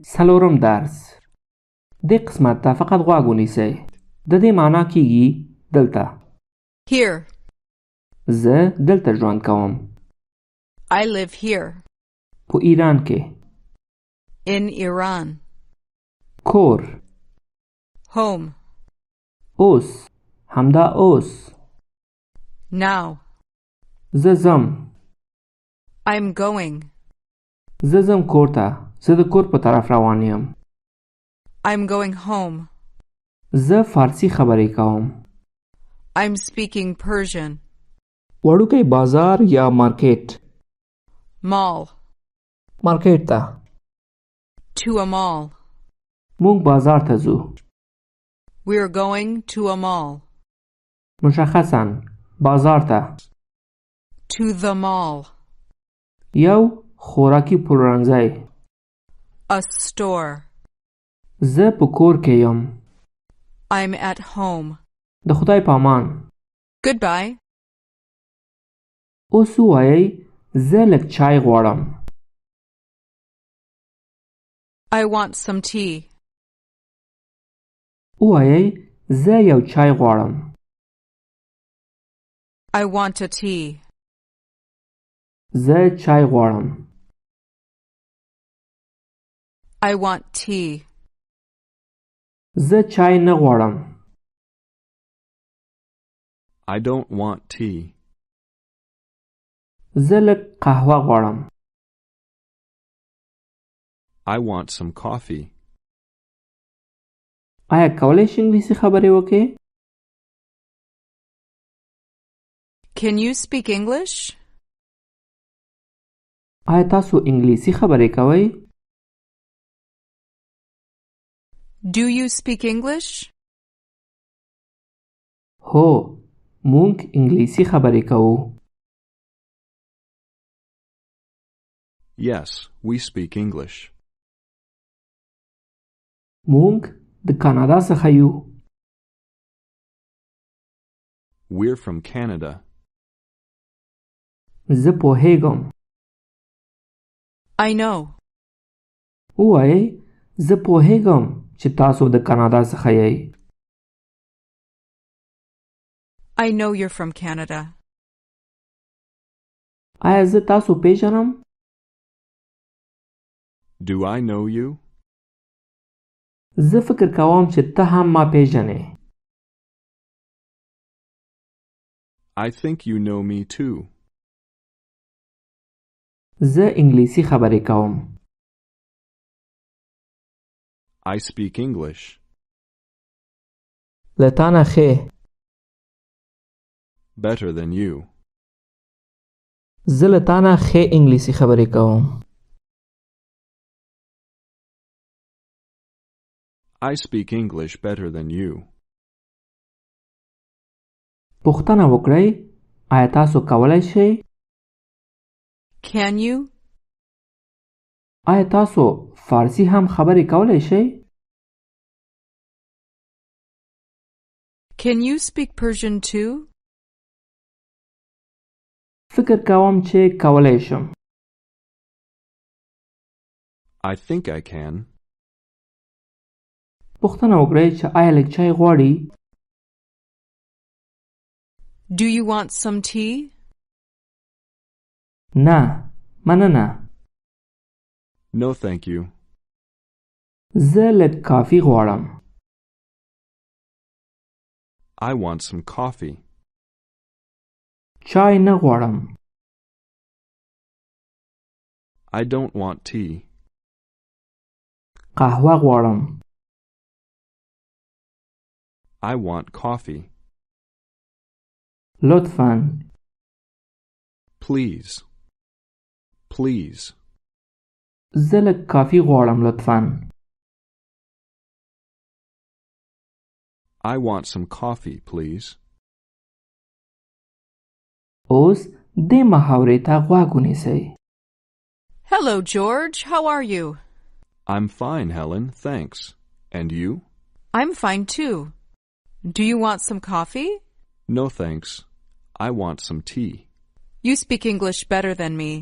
څلورم درس دې قسمت ته فقط غوږ ونیسئ. د دې معنا کیږي دلته. Here. زه دلته ژوند کوم. I live here. په ایران کې. In Iran. کور. Home. اوس. همدا اوس. Now. زه ځم. I'm going. زه ځم کور ته. زه د کور په طرف روان یم. I'm going home. زه فارسی خبرې کوم. I'm speaking Persian. وړوکی بازار یا مارکیټ. Mall. مارکیټ ته. To a mall. موږ بازار ته ځو. We're going to a mall. مشخصاً بازار ته. To the mall. یو خوراکي پلورنځی. A store. زه په کور کې یم. I'm at home. د خدای په امان. Goodbye. اوس ووایئ زه لږ چای غواړم. I want some tea. ووایئ زه یو چای غواړم. I want a tea. زه چای غواړم. I want tea. زه چای نه غواړم. I don't want tea. زه لږ قهوه غواړم. I want some coffee. آیا کولی شئ انګلیسي خبرې وکړئ؟ Can you speak English? آیا تاسو انګلیسي خبرې کوئ؟ Do you speak English? هو، موږ انګلیسي خبرې کوو. Yes, we speak English. موږ د کانادا څخه یو. We're from Canada. زه پوهیږم. I know. ووایئ زه پوهیږم چې تاسو د کانادا څخه یئ. I know you're from Canada. آیا زه تاسو پیژنم؟ Do I know you? زه فکر کوم چې ته هم ما پیژنې. I think you know me too. زه انګلیسي خبرې کوم. I speak English. له تا نه ښې. Better than you. زه له تا نه ښې انګلیسي خبرې کوم. I speak English better than you. پوښتنه وکړئ آیا تاسو کولی شئ؟ Can you? آیا تاسو فارسی هم خبرې کولی شئ؟ Can you speak Persian too? فکر کوم چې کولی شم. I think I can. پوښتنه وکړئ چې آیا لږ چای غواړئ؟ Do you want some tea? نه، مننه. No thank you. زه لږ کافي غواړم. I want some coffee. چای نه غواړم. I don't want tea. قهوه غواړم. I want coffee. لطفاً. Please. Please. زه لږ کافي غواړم لطفاً. I want some coffee, please. اوس دې محاورې ته غوږ ونیسئ. Hello, George. How are you? I'm fine, Helen, thanks. And you? I'm fine too. Do you want some coffee? No thanks. I want some tea. You speak English better than me.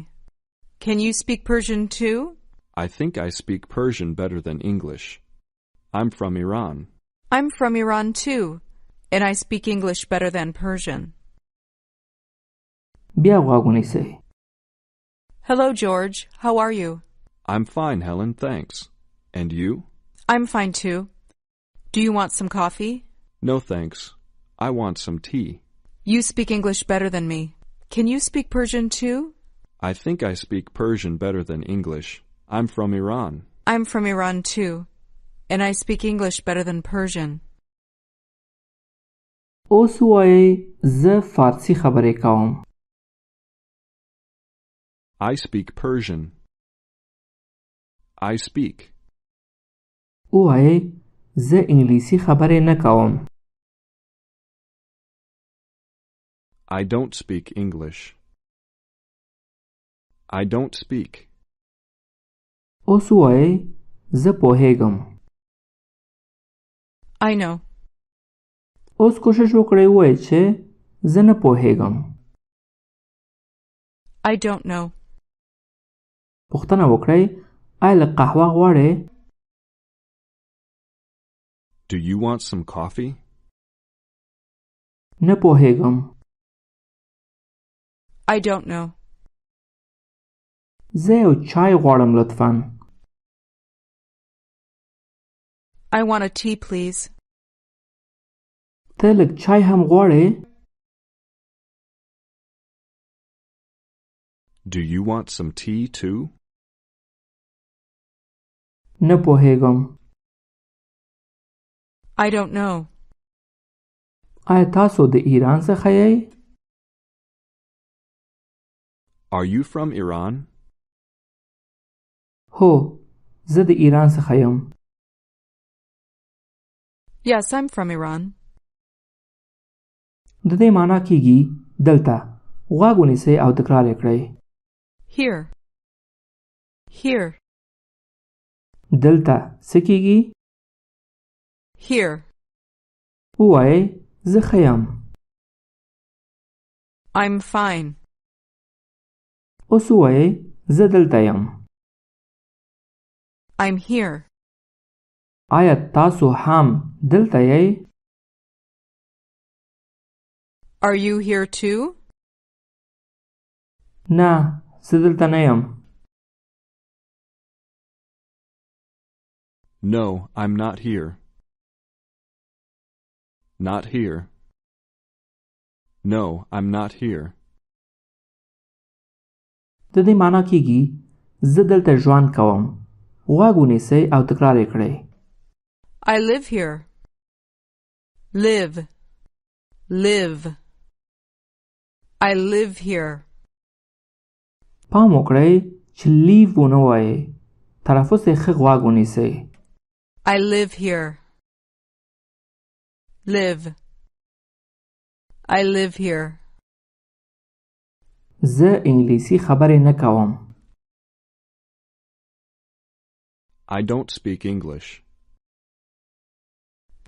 Can you speak Persian too? I think I speak Persian better than English. I'm from Iran. I'm from Iran too, and I speak English better than Persian. بیا غوږ ونیسئ. Hello, George. How are you? I'm fine, Helen, thanks. And you? I'm fine too. Do you want some coffee? No, thanks. I want some tea. You speak English better than me. Can you speak Persian too? I think I speak Persian better than English. I'm from Iran. I'm from Iran too, and I speak English better than Persian. اوس وایئ زه فارسی خبرې کوم. I speak Persian. I speak. وایئ زه انګلیسي خبرې نه کوم. I don't speak English. I don't speak. اوس وایئ زه پوهیږم. I know. اوس کوشش وکړئ ووایئ چې زه نه پوهیږم. I don't know. پوښتنه وکړئ آیا له قهوه غواړئ؟ Do you want some coffee? نه پوهیږم. I don't know. زه یو چای غواړم لطفاً. I want a tea, please. ته لږ چای هم غواړې؟ Do you want some tea too? نه پوهیږم. I don't know. آیا تاسو د ایران څخه یئ؟ Are you from Iran? هو زه د ایران څخه یم. Yes, I'm from Iran. د دې معنا کیږي دلته. غوږ ونیسئ او تکرار یې کړئ. Here. Here. دلته څه کیږي؟ Here. ووایئ زه ښه یم. I'm fine. اوس ووایئ زه دلته یم. I'm here. آیا تاسو هم دلته یئ؟ Are you here too? نه زه دلته نه یم. No, I'm not here. Not here. No, I'm not here. د دې معنا کیږي زه دلته ژوند کوم. غوږ ونیسئ او تکرار یې کړئ. I live here. Live. Live. I live here. پام وکړئ چې لیو ونه وایئ. تلفظ یې ښه غوږ ونیسئ. I live here. Live. I live here. زه انګلیسي خبرې نه کوم. I don't speak English.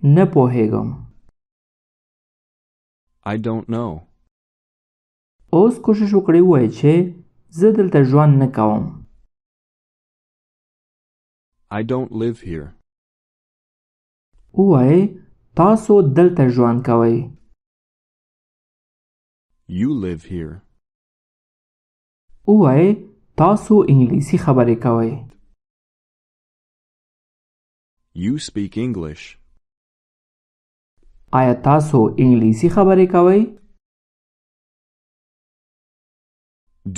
نه پوهیږم. I don't know. اوس کوشش وکړئ ووایئ چې زه دلته ژوند نه کوم. I don't live here. ووایئ تاسو دلته ژوند کوئ. You live here. ووایئ تاسو انګلیسي خبرې کوئ. You speak English. آیا تاسو انګلیسي خبرې کوئ؟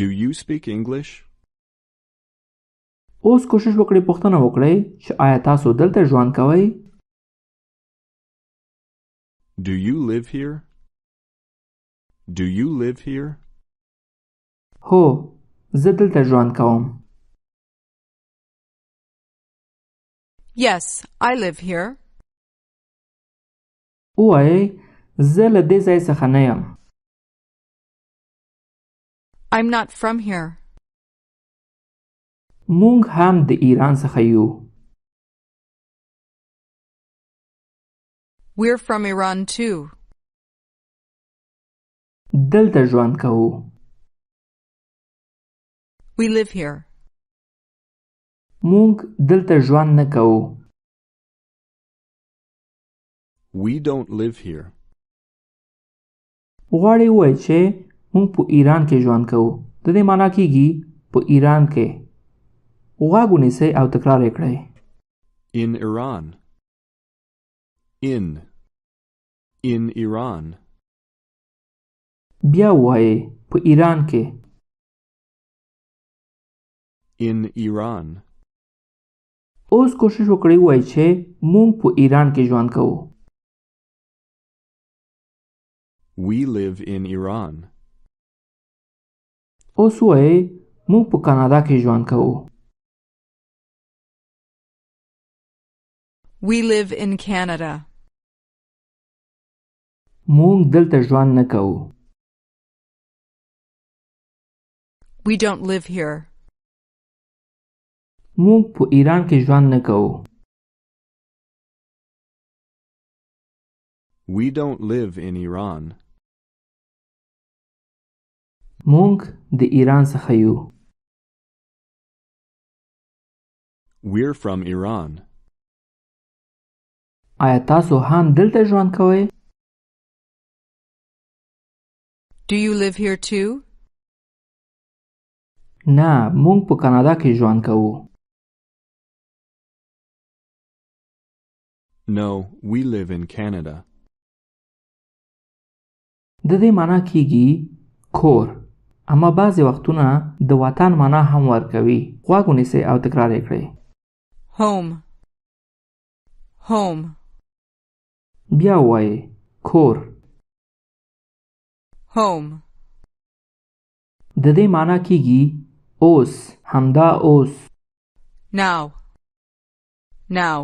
Do you speak English? اوس کوشش وکړئ پوښتنه وکړئ چې آیا تاسو دلته ژوند کوئ؟ Do you live here? Do you live here? هو زه دلته ژوند کوم. Yes, I live here. ووایئ زه له دې ځای څخه نه یم. I'm not from here. موږ هم د ایران څخه یو. We're from Iran too. دلته ژوند کوو. We live here. مونږ دلته ژوند نه کوو. We don't live here. غواړي ووایي چې مونږ په ایران کې ژوند کوو. د دې معنا کیږي په ایران کې. غوږ ونیسئ او تکرار یې کړئ. In Iran. In Iran. بیا ووایئ په ایران کې. In Iran. اوس کوشش وکړئ ووایئ چې مونږ په ایران کې ژوند کوو. We live in Iran. اوس ووایئ مونږ په کاناډا کې ژوند کوو. We live in Canada. مونږ دلته ژوند نه کوو. We don't live here. مونږ په ایران کې ژوند نه کوو. We don't live in Iran. مونږ د ایران څخه یو. We're from Iran. آیا تاسو هم دلته ژوند کوئ؟ Do you live here too? نه، مونږ په کاناډا کې ژوند کوو. No, we live in Canada. د دې معنا کیږي کور، اما بعضې وختونه د وطن معنا هم ورکوي. غوږ ونیسئ او تکرار یې کړئ. Home. Home. بیا ووایئ کور. Home. د دې معنا کیږي اوس، همدا اوس. Now. Now.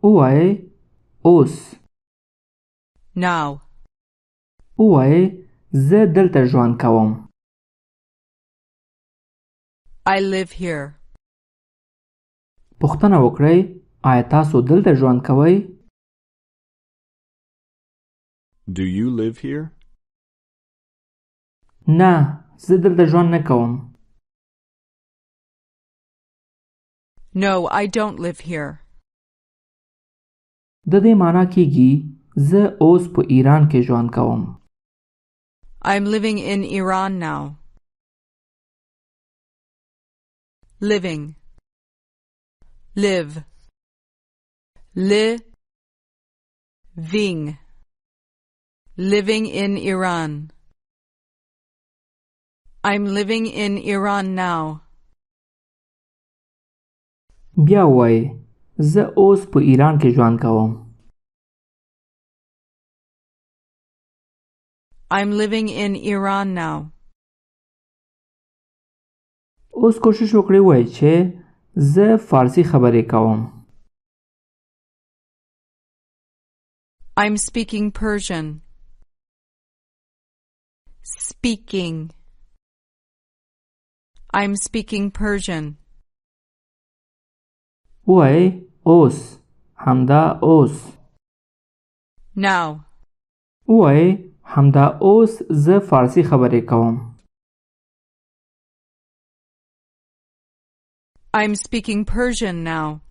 ووایئ اوس. Now. ووایئ زه دلته ژوند کوم. I live here. پوښتنه وکړئ آیا تاسو دلته ژوند کوئ؟ Do you live here? نه، زه دلته ژوند نه کوم. No, I don't live here. د دې معنا کیږي زه اوس په ایران کې ژوند کوم. I'm living in Iran now. Living. Live. Living. Living in Iran. I'm living in Iran now. بیا وایئ زه اوس په ایران کې ژوند کوم. I'm living in Iran now. اوس کوشش وکړئ وایئ چې زه فارسی خبرې کوم. I'm speaking Persian. Speaking. I'm speaking Persian. وایئ اوس، همدا اوس. Now. وایئ همدا اوس زه فارسی خبرې کوم. I'm speaking Persian now.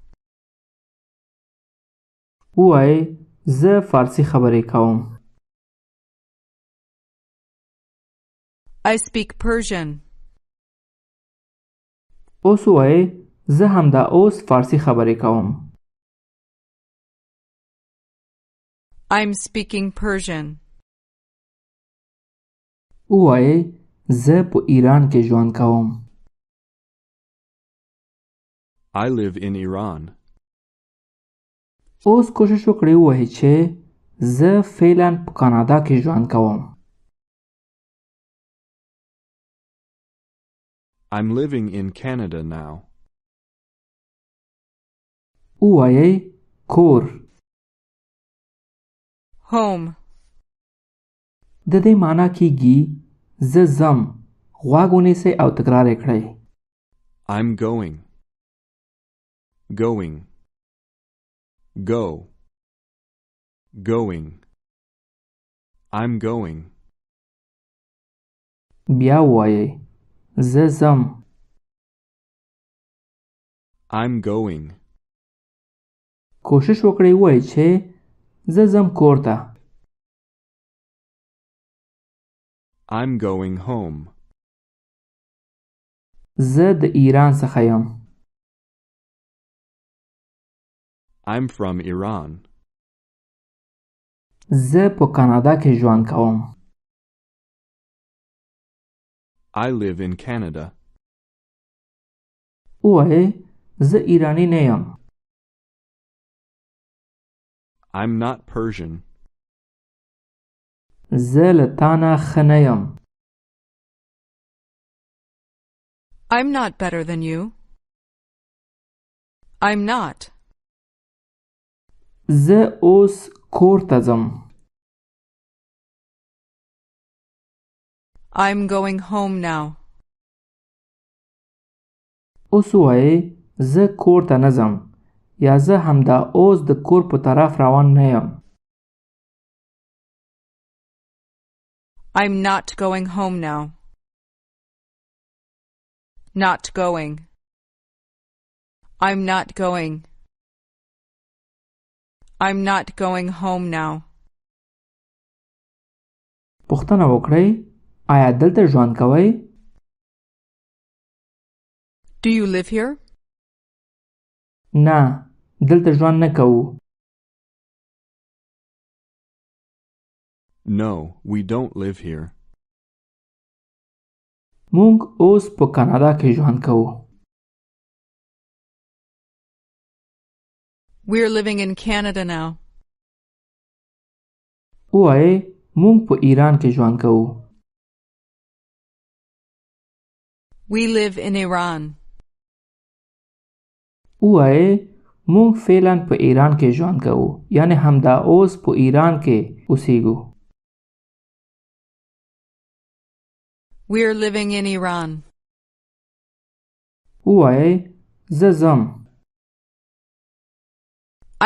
وایئ زه فارسی خبرې کوم. I speak Persian. اوس وایئ زه همدا اوس فارسی خبرې کوم. I'm speaking Persian. وایئ زه په ایران کې ژوند کوم. I live in Iran. اوس کوشش وکړئ ووایئ چې زه فعلاً په کاناډا کې ژوند کوم. I'm living in Canada now. وایئ کور. Home. د دې معنا کیږي زه ځم. غوږ ونیسئ او تکرار یې کړئ. I'm going. Going. Go. Going. I'm going. بیا وایئ زه ځم. I'm going. کوشش وکړئ ووایئ چې زه ځم کور ته. I'm going home. زه د ایران څخه یم. I'm from Iran. زه په کاناډا کې ژوند کوم. I live in Canada. ووایئ زه ایرانی نه یم. I'm not Persian. زه له تا نه ښه نه یم. I'm not better than you. I'm not. زه اوس کور ته ځم. I'm going home now. اوس ووایئ زه کور ته نه ځم یا زه همدا اوس د کور په طرف روان نه یم. I'm not going home now. Not going. I'm not going. I'm not going home now. پوښتنه وکړئ آیا دلته ژوند کوئ؟ Do you live here? نه دلته ژوند نه کوو. No, we don't live here. مونږ اوس په کاناډا کې ژوند کوو. We're living in Canada now. ووایئ مونږ په ایران کې ژوند کوو. We live in Iran. ووایئ مونږ فعلا په ایران کې ژوند کوو یعنی همدا اوس په ایران کې اوسیږو. We're living in Iran. ووایئ زه ځم.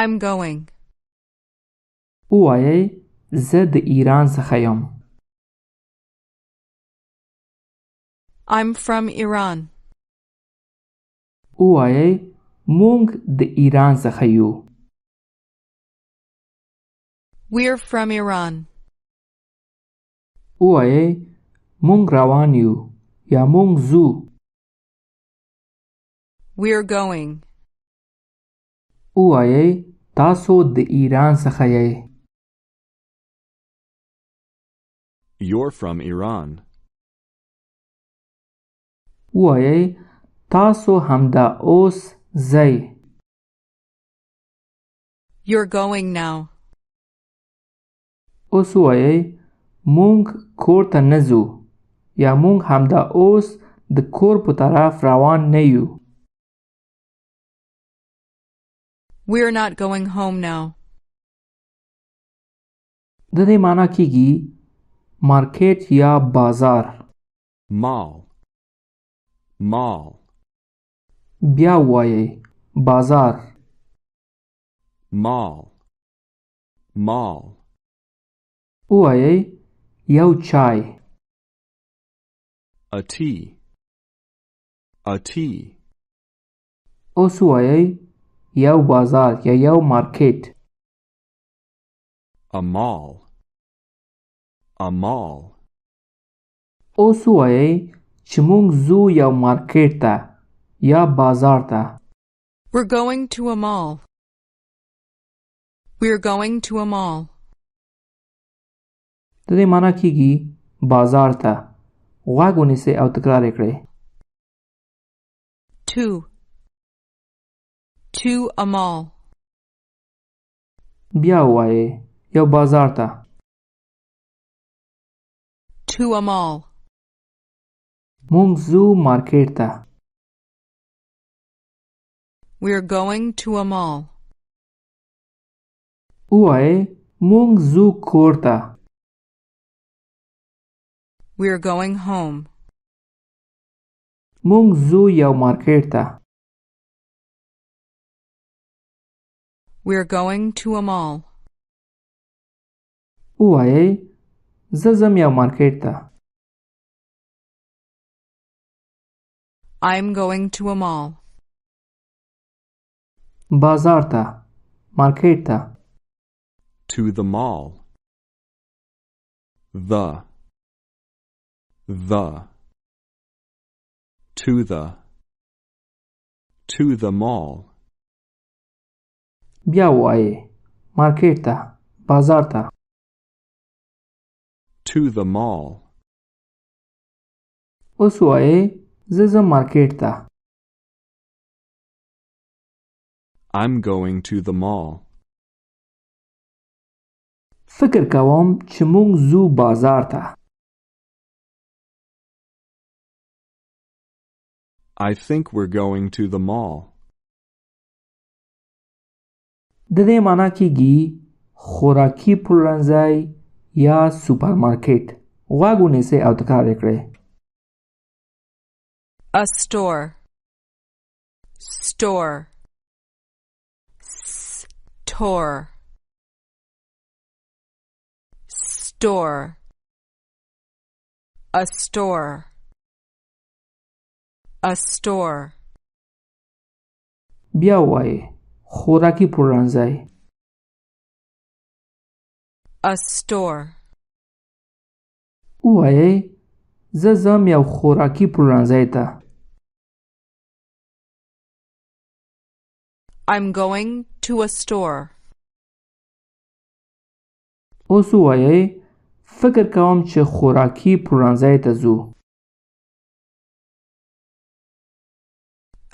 I'm going. ووایئ زه د ایران څخه یم. I'm from Iran. ووایئ مونږ د ایران څخه یو. We're from Iran. ووایئ مونږ روان یو یا مونږ ځو. We're going. ووایئ تاسو د ایران څخه یئ. You're from Iran. ووایئ تاسو همدا اوس ځئ. You're going now. اوس ووایئ مونږ کور ته نه ځو یا مونږ همدا اوس د کور په طرف روان نه یو. We're not going home now. د دې معنا کیږي مارکیټ یا بازار. Mall. Mall. بیا ووایئ بازار. Mall. Mall. ووایئ یو چای. A tea. A tea. اوس ووایئ یو بازار یا یو مارکیټ. A mall. A mall. اوس ووایئ چې مونږ ځو یو مارکیټ ته یا بازار ته. We're going to a mall. We're going to a mall. د دې معنا کیږي بازار ته. غوږ ونیسئ او تکرار یې کړئ. To. To a mall. بیا ووایئ یو بازار ته. To a mall. مونږ ځو مارکیټ ته. We're going to a mall. ووایئ مونږ ځو کور ته. We're going home. مونږ ځو یو مارکیټ ته. We're going to a mall. ووایئ زه ځم یو مارکیټ ته. I'm going to a mall. بازار ته مارکیټ ته. To the mall. The. To the. To the mall. بیا وایه مارکیټ ته بازار ته. To the mall. اوس وایه زه ځم مارکیټ ته. I'm going to the mall. فکر کوم چې موږ ځو بازار ته. I think we're going to the mall. د دې معنا کېږي خوراکي پلورنځی یا سوپرمارکیټ. غوږ ونیسئ او تکرار یې کړئ. A store. Store. Store. Store. A store. A store. بیا وایه خوراکي پلورنځی. A store. وایه زه ځم یو خوراکي پلورنځی ته. I'm going to a store. اوس وایه فکر کوم چې خوراکي پلورنځی ته ځو.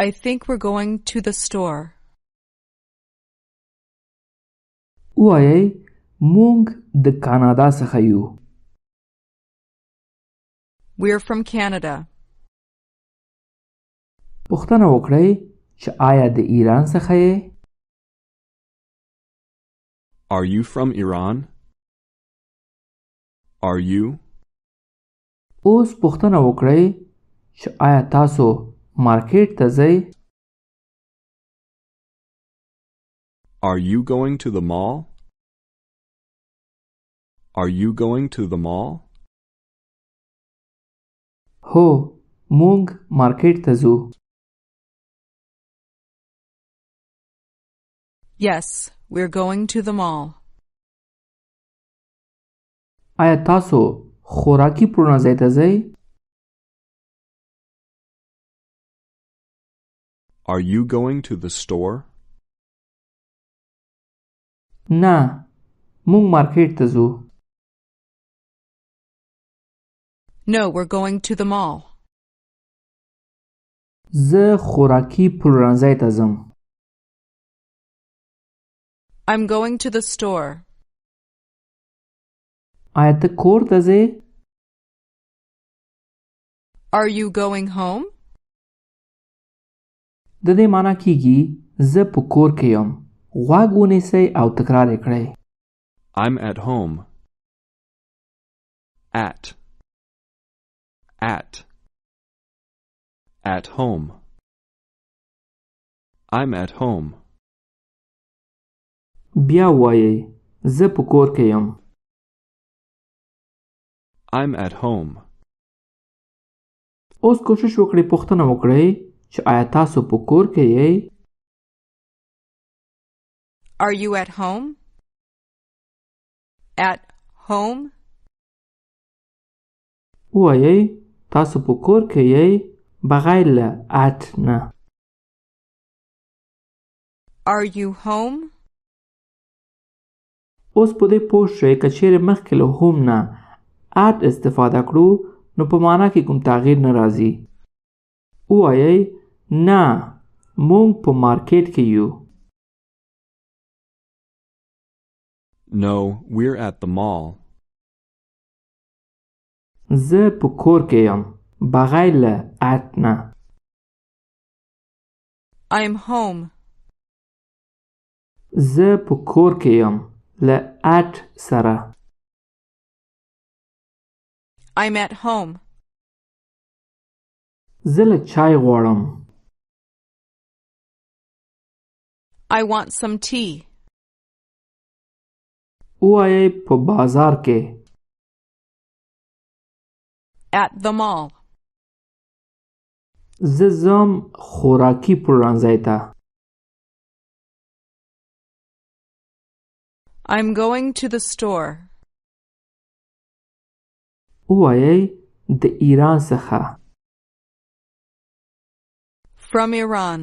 I think we're going to the store. وایه موږ د کانادا څخه یو. We're from Canada. پوښتنه وکړئ چې آیا د ایران څخه یې؟ Are you from Iran? Are you? اوس پوښتنه وکړئ چې آیا تاسو مارکیټ ته ځئ؟ Are you going to the mall? Are you going to the mall? هو موږ مارکیټ ته ځو. Yes, we're going to the mall. آیا تاسو خوراکي پلورنځی ته ځئ؟ Are you going to the store? نه موږ مارکیټ ته ځو. No, we're going to the mall. زه خوراکي پلورنځی ته ځم. I'm going to the store. آیا ته کور ته ځې؟ Are you going home? د دې معنا کېږي زه په کور کې یم. غوږ ونیسئ او تکرار یې کړئ. I'm at home. At. At. At home. I'm at home. بیا وایئ زه په کور کې یم. I'm at home. اوس کوشش وکړئ پوښتنه وکړئ چې آیا تاسو په کور کې یئ؟ Are you at home? At home? وایئ تاسو په کور کې یئ بغیر له at نه. Are you home? اوس په دې پوه شئ که چیرې مخکې له هوم نه at استفاده کړو نو په معنا کې کوم تغییر نه راځي. وایئ نه موږ په مارکیټ کې یو. No, we're at the mall. زه په کور کې یم بغیر له at نه. I'm home. زه په کور کې یم له at سره. I'm at home. زه له چای غواړم. I want some tea. وایئ په بازار کې. At the mall. زه ځم خوراکي پلورنځی ته. I'm going to the store. ووایئ د ایران څخه. From Iran.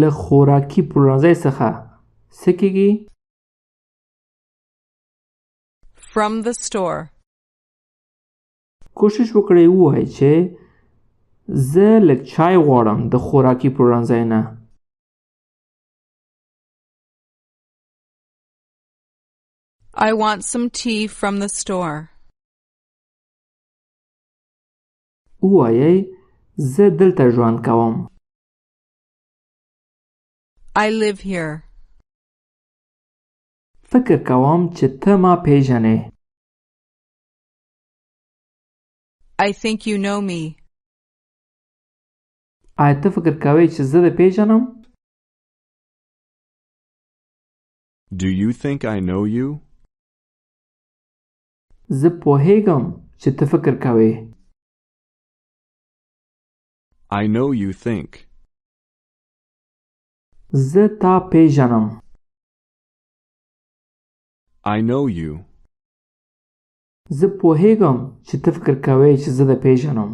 له خوراکي پلورنځۍ څخه څه کیږي؟ From the store. کوشش وکړئ ووایئ چې زه لږ چای غواړم د خوراکي پلورنځۍ نه. I want some tea from the store. ووایئ زه دلته ژوند کوم. I live here. فکر کوم چې ته ما پیژنې. I think you know me. آیا ته فکر کوې چې زه دې پیژنم؟ Do you think I know you? زه پوهیږم چې ته فکر کوې. I know you think. زه تا پیژنم. I know you. زه پوهیږم چې ته فکر کوې چې زه دې پیژنم.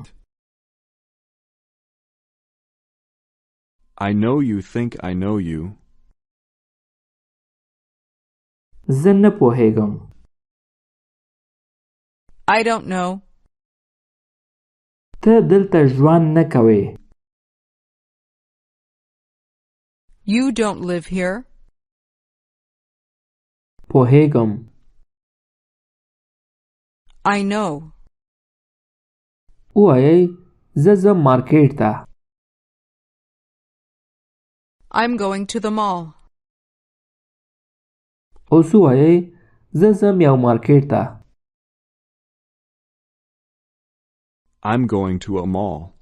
I know you think I know you. زه نه پوهیږم. I don't know. ته دلته ژوند نه کوې. You don't live here. پوهیږم. I know. ووایئ زه ځم مارکیټ ته. I'm going to the mall. اوس ووایئ زه ځم یو مارکیټ ته. I'm going to a mall.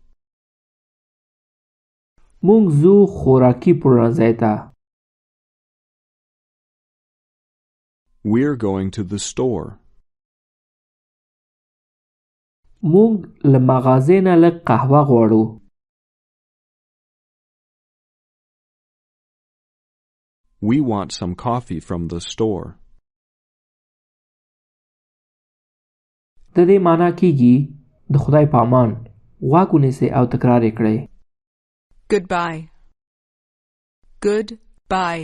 مونږ ځو خوراکي پلورنځۍ ته. We're going to the store. مونږ له مغازې نه لږ قهوه غواړو. We want some coffee from the store. د دې معنا کیږي د خدای په امان. غوږ ونیسئ او تکرار یې کړئ. Goodbye. Goodbye.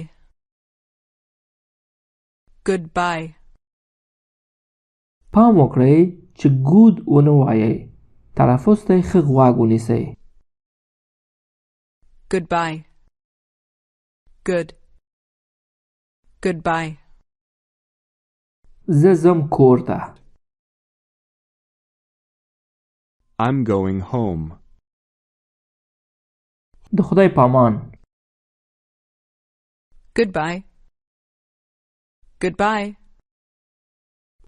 Goodbye. پام وکړئ چې ګود ونه وایئ. تلفظ ته ښه غوږ ونیسئ. Goodbye. Good. Goodbye. زه ځم کور ته. I'm going home. د خدای په امان. Goodbye. Goodbye.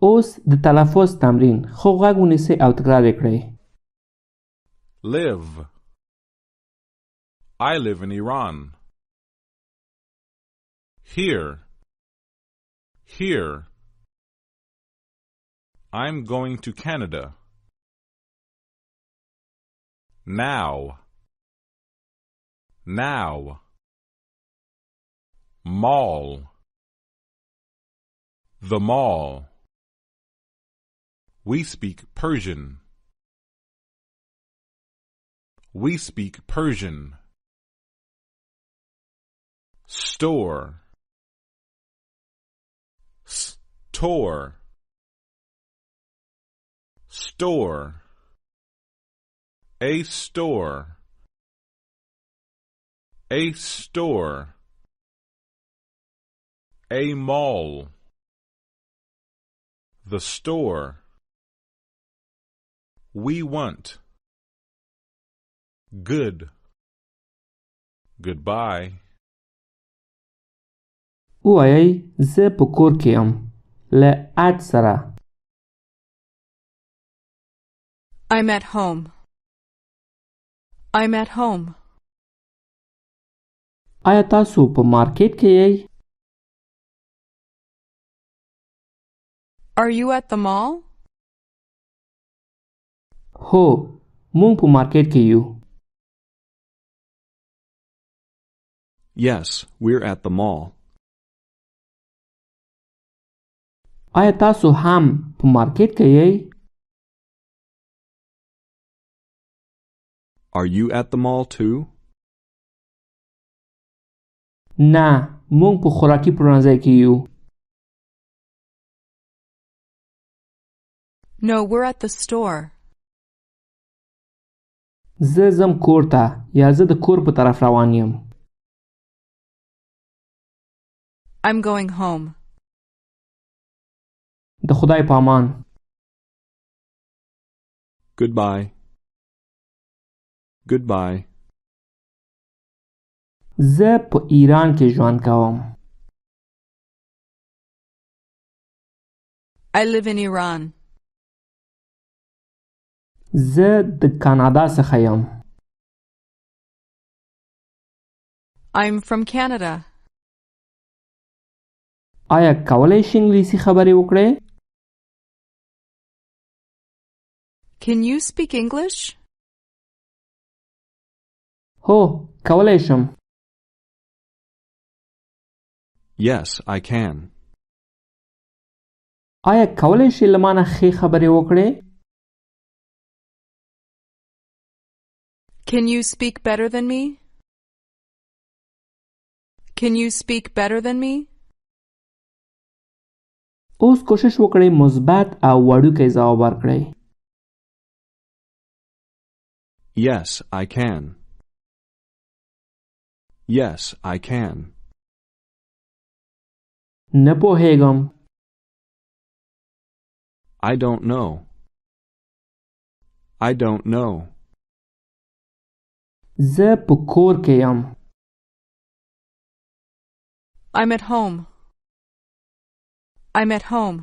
اوس د تلفظ تمرین. خو غوږ ونیسئ او تکرار یې کړئ. Live. I live in Iran. Here. Here. I'm going to Canada. Now. Now. Mall. The mall. We speak Persian. We speak Persian. Store. Store. Store. A store. A store. A mall. The store. We want. Good. Goodbye. ووایئ زه په کور کې یم. له اټ سره. I'm at home. I'm at home. آیا تاسو په مارکیټ کې یئ؟ Are you at the mall? هو مونږ په مارکیټ کې یو. Yes, we're at the mall. آیا تاسو هم په مارکیټ کې یې؟ Are you at the mall too? نه مونږ په خوراکي پلورنځي کې یو. No, we're at the store. زه ځم کور ته یا زه د کور په طرف روان یم. I'm going home. د خدای په امان. Goodbye. Goodbye. زه په ایران کې ژوند کوم. I live in Iran. زه د کانادا څخه یم. I'm from Canada. آیا کولی شې انګلیسي خبرې وکړې؟ Can you speak English? هو کولی شم. Yes, I can. آیا کولی شې له مانه ښې خبرې وکړې؟ Can you speak better than me? Can you speak better than me? اوس کوشش وکړئ مثبت او وړوکی ځواب ورکړئ. Yes, I can. Yes, I can. نه پوهیږم. I don't know. I don't know. زه په کور کې یم. I'm at home. I'm at home.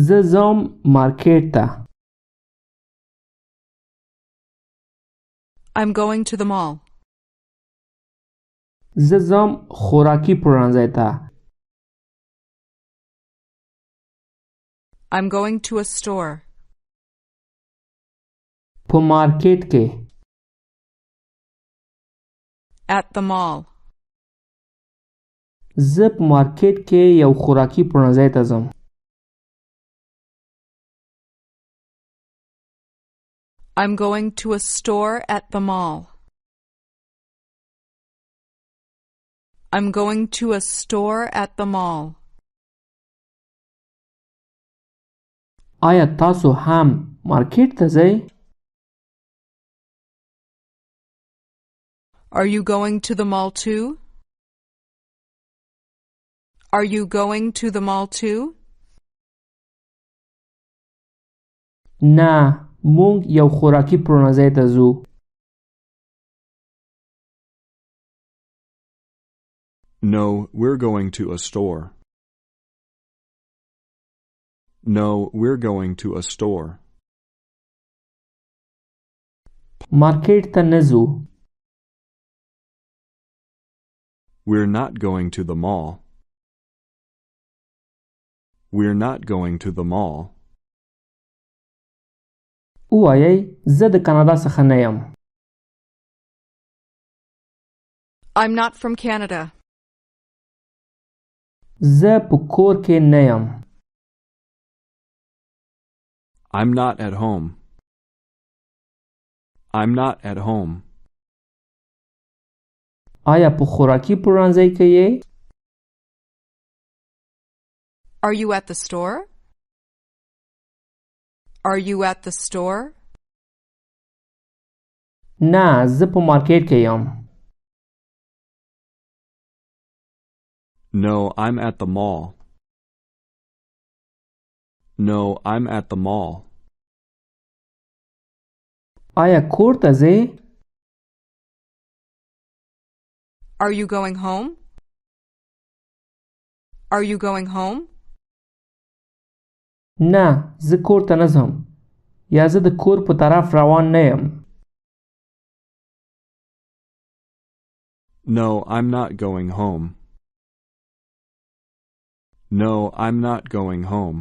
زه ځم مارکیټ ته. I'm going to the mall. زه ځم خوراکي پلورنځي ته. I'm going to a store. په مارکیټ کې. At the mall. زه په مارکیټ کې یو خوراکي پلورنځي ته ځم. I'm going to a store at the mall. I'm going to a store at the mall. آیا تاسو هم مارکیټ ته ځئ؟ Are you going to the mall too? Are you going to the mall too? نه مونږ یو خوراکي پلورنځي ته ځو. No, we're going to a store. No, we're going to a store. مارکیټ ته نه ځو. We're not going to the mall. We're not going to the mall. ووایئ زه د کانادا څخه نه یم. I'm not from Canada. زه په کور کې نه یم. I'm not at home. I'm not at home. آیا په خوراکي پلورنځي کې یې؟ Are you at the store? Are you at the store? نه زه په مارکیټ کې یم. No, I'm at the mall. No, I'm at the mall. آیا کور ته ځې؟ Are you going home? Are you going home? نه زه کور ته نه ځم یا زه د کور په طرف روان نه یم. No, I'm not going home. No, I'm not going home.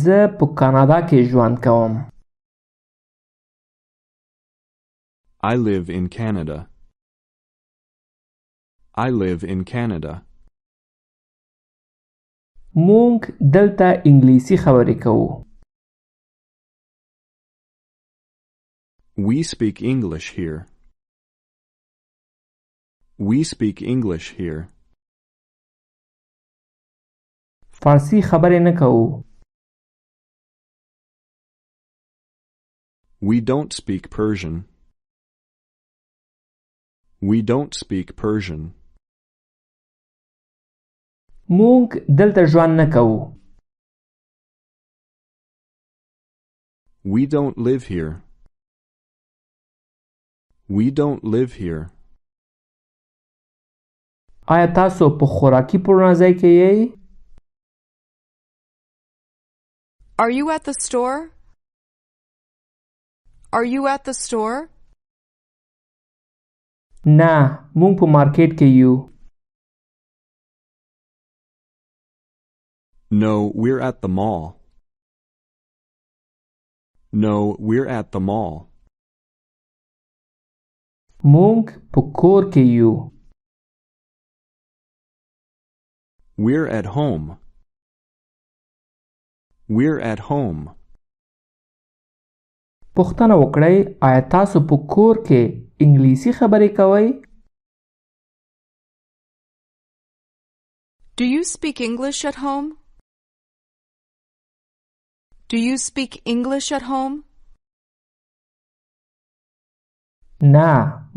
زه په کانادا کې ژوند کوم. I live in Canada. I live in Canada. مونږ دلته انګلیسي خبرې کوو. We speak English here. We speak English here. فارسي خبرې نه کوو. We don't speak Persian. We don't speak Persian. مونږ دلته ژوند نه کوو. We don't live here. We don't live here. آیا تاسو په خوراکي پلورنځي کې یې؟ Are you at the store? Are you at the store? نه، مونږ په مارکیټ کې یو. No, we're at the mall. No, we're at the mall. مونږ په کور کې یو. We're at home. We're at home. پوښتنه وکړئ آیا تاسو په کور کې انګلیسي خبرې کوئ؟ Do you speak English at home? Do you speak English at home? نه،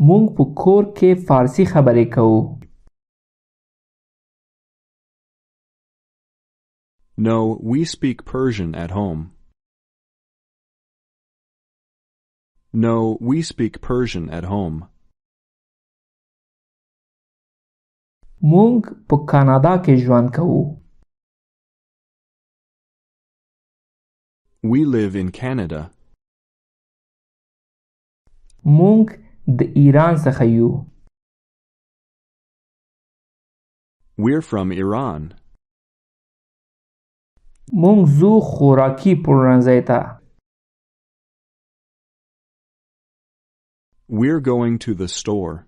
مونږ په کور کې فارسي خبرې کوو. No, we speak Persian at home. No, we speak Persian at home. مونږ په کاناډا کې ژوند کوو. We live in Canada. مونږ د ایران څخه یو. We're from Iran. مونږ ځو خوراکي پلورنځي ته. We're going to the store.